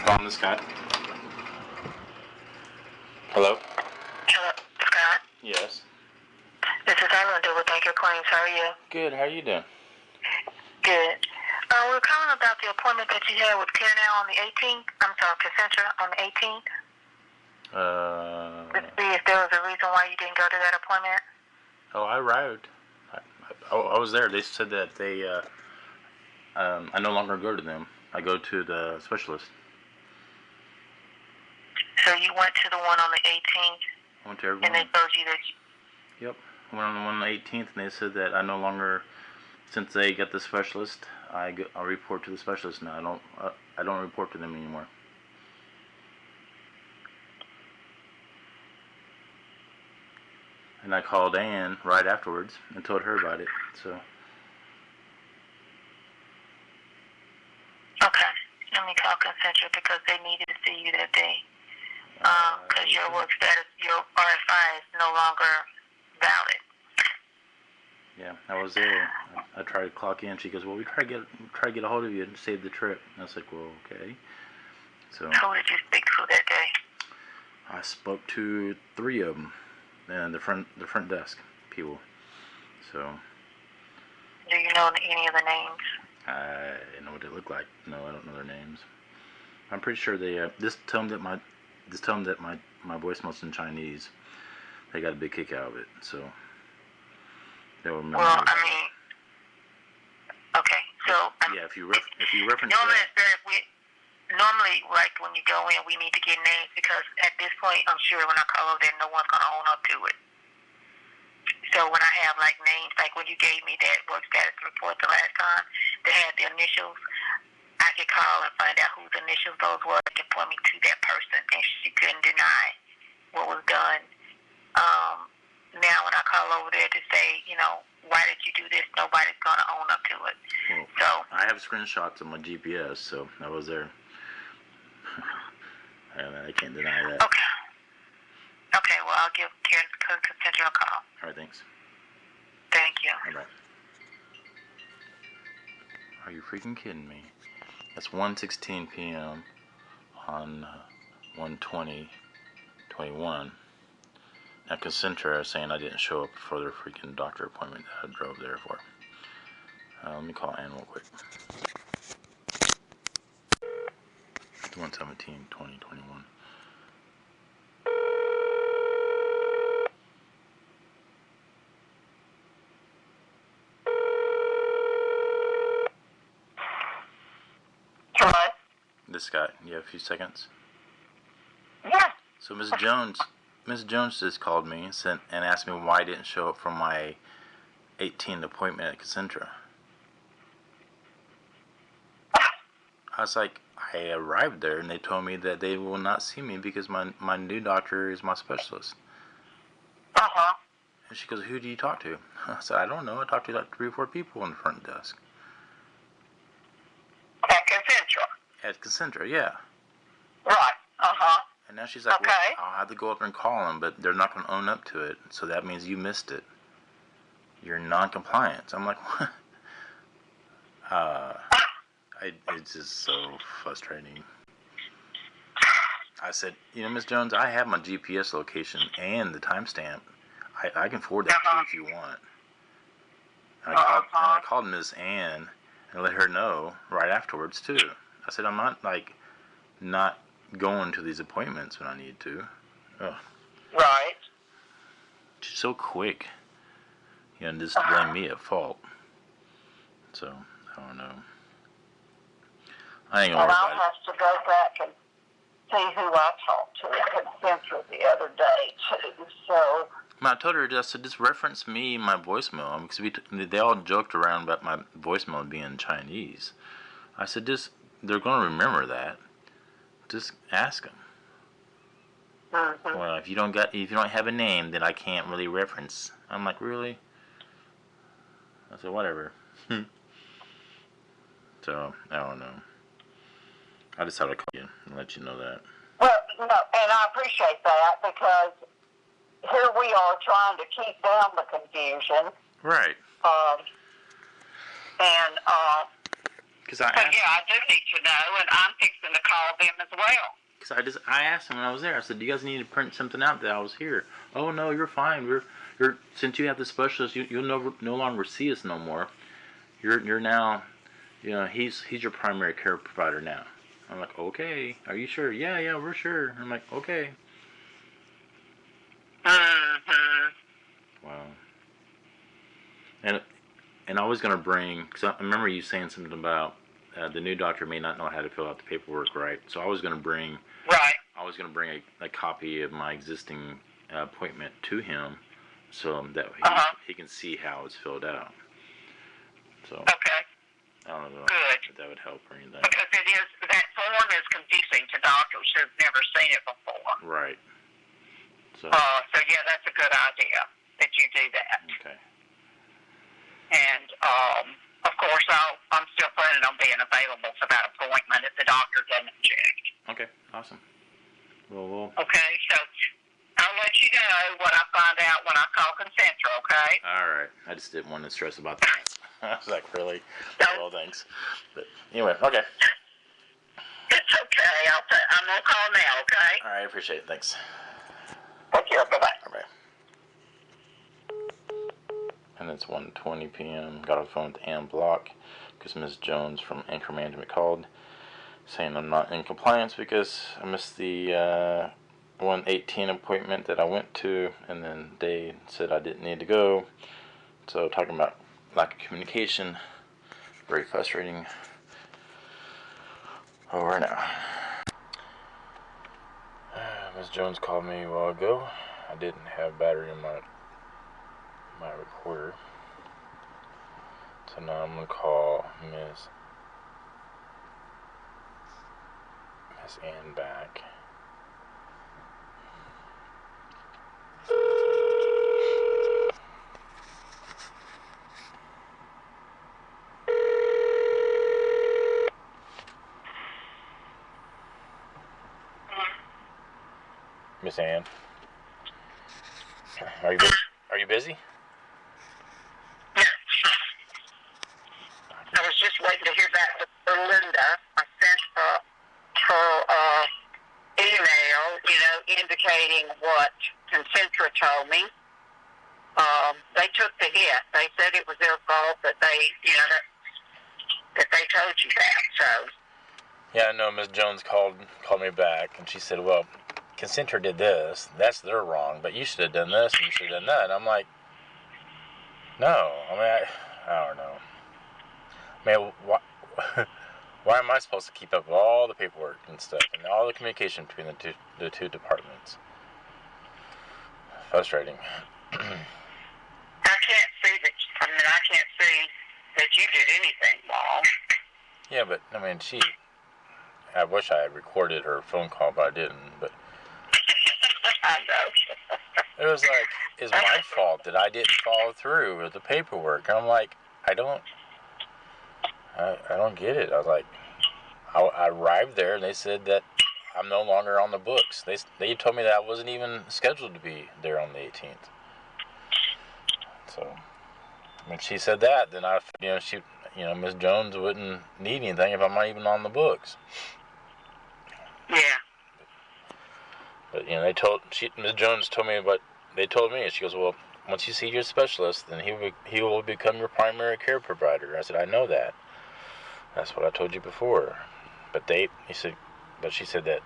Calling this guy. Hello? Hello, Scott. Yes. This is Arlinda with Thank Your Claims. How are you? Good. How are you doing? Good. We're calling about the appointment that you had with Care Now on the 18th. I'm sorry, Concentra on the 18th. To see if there was a reason why you didn't go to that appointment. Oh, I arrived. I was there. They said that I no longer go to them. I go to the specialist. So you went to the one on the 18th. I went to everyone. And they told you that. Yep. I went on the one on the 18th, and they said that I no longer, since they got the specialist, I'll report to the specialist now. I don't report to them anymore. And I called Ann right afterwards and told her about it. So. Okay. Let me call Concentra because they needed to see you that day. Because your work status, your RFI is no longer valid. Yeah, I was there. I tried to clock in. She goes, "Well, we try to get a hold of you and save the trip." And I was like, "Well, okay." So. Who did you speak to that day? I spoke to 3 of them, and the front desk people. So. Do you know any of the names? I know what they look like. No, I don't know their names. I'm pretty sure they just tell them that my voicemail's in Chinese. They got a big kick out of it, so they'll remember. Well, I mean, okay, so yeah, if you reference normally that. Normally, like when you go in, we need to get names because at this point, I'm sure when I call over there, no one's gonna own up to it. So when I have like names, like when you gave me that work status report the last time, that had the initials, I could call and find out whose initials those were and point me to that person, and she couldn't deny what was done. Now when I call over there to say, why did you do this, nobody's going to own up to it. Well, so I have screenshots of my GPS, so I was there. I can't deny that. Okay, well, I'll give Karen Concentra a call. All right, thanks. Thank you. All right. Are you freaking kidding me? That's 1:16 p.m. on 1/20/21. Now Concentra is saying I didn't show up for their freaking doctor appointment that I drove there for. Let me call Ann real quick. 1/17/2021. Hello? This guy, you have a few seconds? Yeah. So Ms. Jones just called me and asked me why I didn't show up for my 18th appointment at Concentra. I was like, I arrived there and they told me that they will not see me because my new doctor is my specialist. Uh-huh. And she goes, who do you talk to? I said, I don't know. I talked to like 3 or 4 people on the front desk. At Concentra? At Concentra, yeah. Right. Uh-huh. And now she's like, okay. Well, I'll have to go up and call them, but they're not going to own up to it. So that means you missed it. You're non-compliant. So I'm like, what? It's just so frustrating. I said, Ms. Jones, I have my GPS location and the timestamp. I can forward that to you if you want. And I called Miss Ann and let her know right afterwards, too. I said, I'm not going to these appointments when I need to. Ugh. Right. She's so quick. And just blame me at fault. So, I don't know. I ain't gonna worry about it. I'll have to go back and see who I talked to at Concentra the other day, too. So. I told her, I said, just reference me in my voicemail. Because they all joked around about my voicemail being Chinese. I said, they're going to remember that. Just ask them. Mm-hmm. Well, if you don't have a name, then I can't really reference. I'm like, really? I said, whatever. So, I don't know. I just thought I'd call you and let you know that. Well, no, and I appreciate that because here we are trying to keep down the confusion. Right. Because I do need to know, and I'm fixing to call them as well. Because I asked him when I was there. I said, "Do you guys need to print something out that I was here?" "Oh no, you're fine. You're since you have the specialist, you'll no longer see us no more. You're now, he's your primary care provider now." I'm like, "Okay, are you sure?" Yeah, we're sure." I'm like, "Okay." Wow. And I was gonna bring, because I remember you saying something about the new doctor may not know how to fill out the paperwork right. So I was gonna bring a copy of my existing appointment to him, so that he can see how it's filled out. So okay. I don't know if that would help or anything. Because that form is confusing to doctors who've never seen it before. Right. So yeah, that's a good idea that you do that. Okay. And of course, I'm still planning on being available for that appointment if the doctor doesn't check. Okay. Awesome. Well. Okay, so I'll let you know what I find out when I call Concentra. Okay. All right. I just didn't want to stress about that. I was like, really? Well, thanks. But anyway, okay. It's okay. I'm gonna call now. Okay. All right. I appreciate it. Thanks. Take care. Bye bye. Bye. And it's 1:20 p.m. Got off the phone with Ann Block because Ms. Jones from Anchor Management called saying I'm not in compliance because I missed the 1:18 appointment that I went to, and then they said I didn't need to go. So talking about lack of communication, very frustrating. Over now. Ms. Jones called me a while ago. I didn't have battery in my recorder. So now I'm going to call Miss Ann back. Miss Ann, are you busy? I was just waiting to hear back from Arlinda. I sent her email, indicating what Concentra told me. They took the hit. They said it was their fault that that they told you that. So. Yeah, I know. Ms. Jones called me back, and she said, "Well, Concentra did this. That's their wrong, but you should have done this and you should have done that." And I'm like, no. I mean, I don't know. I mean, why am I supposed to keep up with all the paperwork and stuff and all the communication between the two departments? Frustrating. I can't see that you did anything wrong. Yeah, but I mean, I wish I had recorded her phone call, but I didn't. But I know. It was like, it's my fault that I didn't follow through with the paperwork. And I'm like, I don't get it. I was like, I arrived there and they said that I'm no longer on the books. They told me that I wasn't even scheduled to be there on the 18th. So when she said that, then Ms. Jones wouldn't need anything if I'm not even on the books. Yeah. But Ms. Jones told me what they told me. She goes, "Well, once you see your specialist, then he will become your primary care provider." I said, "I know that. That's what I told you before." But she said that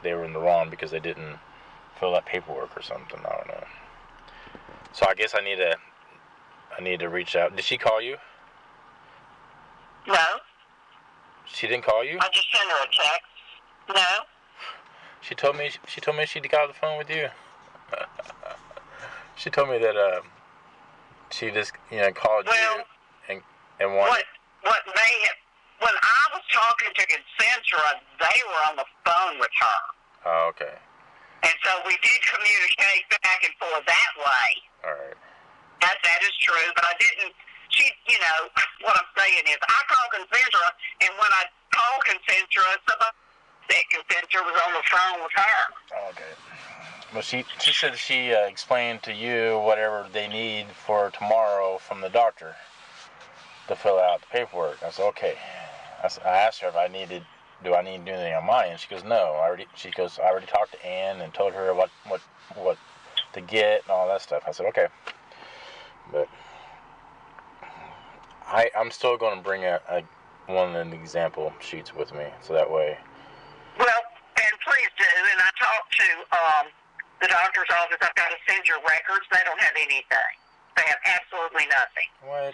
they were in the wrong because they didn't fill out paperwork or something. I don't know. So I guess I need to reach out. Did she call you? No. She didn't call you? I just sent her a text. No. She told me she'd got on the phone with you. She told me that she just called you and wanted. What may have, when I was talking to Concentra, they were on the phone with her. Oh, okay. And so we did communicate back and forth that way. All right. That is true, but I didn't. What I'm saying is, I called Concentra, and when I called Concentra, somebody said Concentra was on the phone with her. Okay. Well, she said she explained to you whatever they need for tomorrow from the doctor to fill out the paperwork. I said, okay. I asked her if do I need to do anything on my end? She goes, no. I already talked to Ann and told her what to get and all that stuff. I said, okay. But I'm still going to bring one of the example sheets with me, so that way. Well, and please do. And I talked to the doctor's office. I've got to send your records. They don't have anything. They have absolutely nothing. What?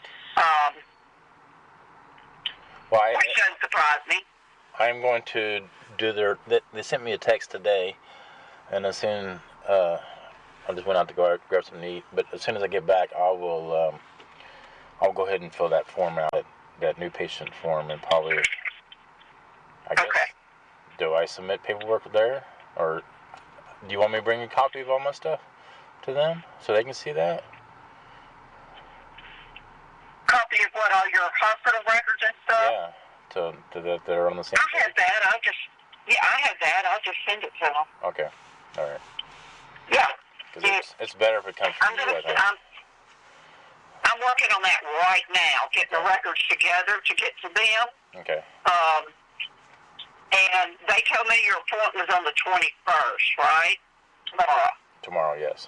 Which doesn't surprise me. I'm going to do they sent me a text today, and as soon I just went out to go grab something to eat. But as soon as I get back, I'll go ahead and fill that form out, that new patient form, and probably, I guess, do I submit paperwork there, or do you want me to bring a copy of all my stuff to them so they can see that? Copy of what, all your hospital records and stuff? Yeah, to that they're on the same page. I have that. I have that. I'll just send it to them. Okay, all right. Yeah. Because it's better if it comes from you, I think. I'm working on that right now, getting the records together to get to them. Okay. And they told me your appointment was on the 21st, right? Tomorrow, yes.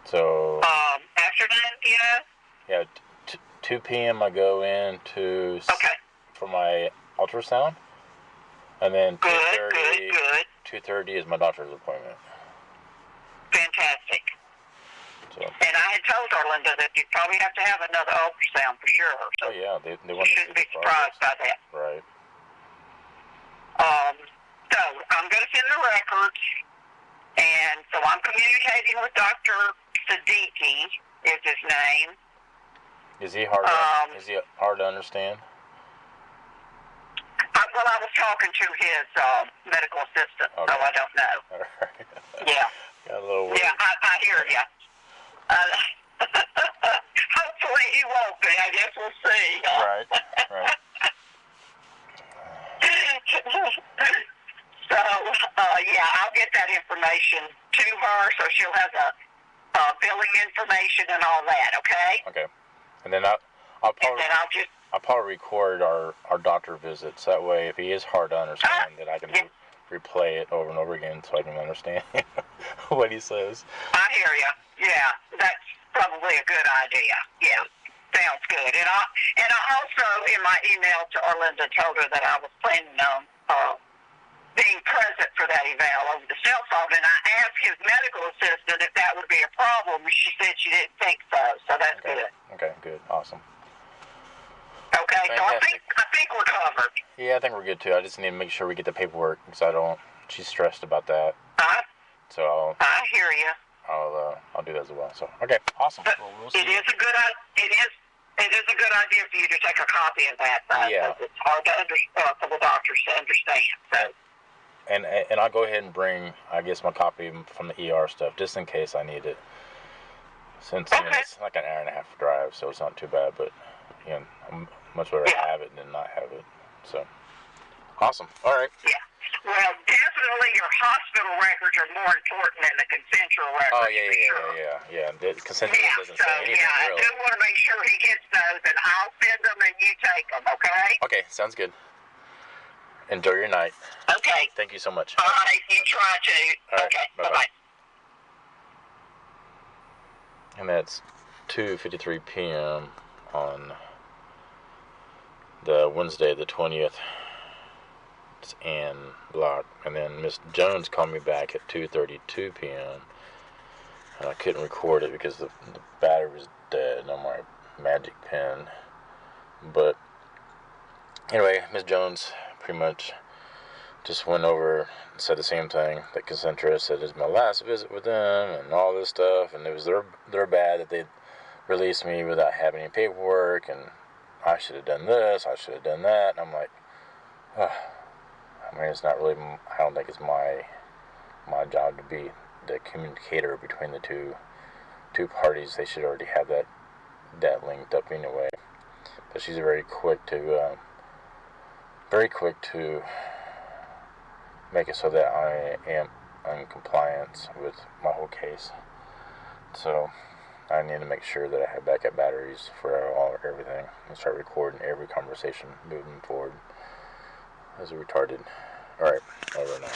So. Afternoon, Yeah, 2 p.m. I go in for my ultrasound, and then 2:30 is my doctor's appointment. Fantastic. So. And I had told Arlinda that you'd probably have to have another ultrasound for sure. So oh yeah, they want you shouldn't be surprised by that. Right. So I'm going to send the records, and so I'm communicating with Dr. Siddiqui is his name. Is he hard to understand? Well, I was talking to his medical assistant, so I don't know. All right. Yeah. Got a little weird. Yeah, I hear you. Hopefully he won't be. I guess we'll see. Right. So, I'll get that information to her, so she'll have the billing information and all that. Okay. Okay. And then I'll probably record our doctor visits. That way, if he is hard to understand, then I can replay it over and over again so I can understand what he says. I hear you. Yeah, that's probably a good idea. Yeah, sounds good. And I also, in my email to Arlinda, told her that I was planning on being present for that eval over the cell phone. And I asked his medical assistant if that would be a problem. She said she didn't think so. So that's good. Okay, good, awesome. Okay, fantastic. So I think we're covered. Yeah, I think we're good too. I just need to make sure we get the paperwork because she's stressed about that. So I hear you. I'll do that as well. So okay, awesome. But we'll see. It is a good idea for you to take a copy of that. Yeah. It's hard to for the doctors to understand. So. And I'll go ahead and bring, I guess, my copy from the ER stuff just in case I need it. Since it's like an hour and a half drive, so it's not too bad. But I'm much better have it than not have it. So awesome. All right. Yeah. Well, definitely your hospital records are more important than the Concentra records. Oh, yeah. The Concentra doesn't say anything, I do want to make sure he gets those, and I'll send them and you take them, okay? Okay, sounds good. Enjoy your night. Okay. Thank you so much. All right, you try to. All right, okay, bye-bye. And that's 2:53 p.m. on the Wednesday, the 20th. It's Ann Block, and then Miss Jones called me back at 2:32 p.m. and I couldn't record it because the battery was dead on my magic pen. But anyway, Miss Jones pretty much just went over and said the same thing that Concentra said is my last visit with them and all this stuff, and it was their bad that they released me without having any paperwork, and I should have done this, I should have done that, and I'm like, I mean, it's not really, I don't think it's my job to be the communicator between the two parties. They should already have that linked up anyway. But she's very quick to make it so that I am in compliance with my whole case. So I need to make sure that I have backup batteries for everything and start recording every conversation moving forward. As a retarded. Alright, over now.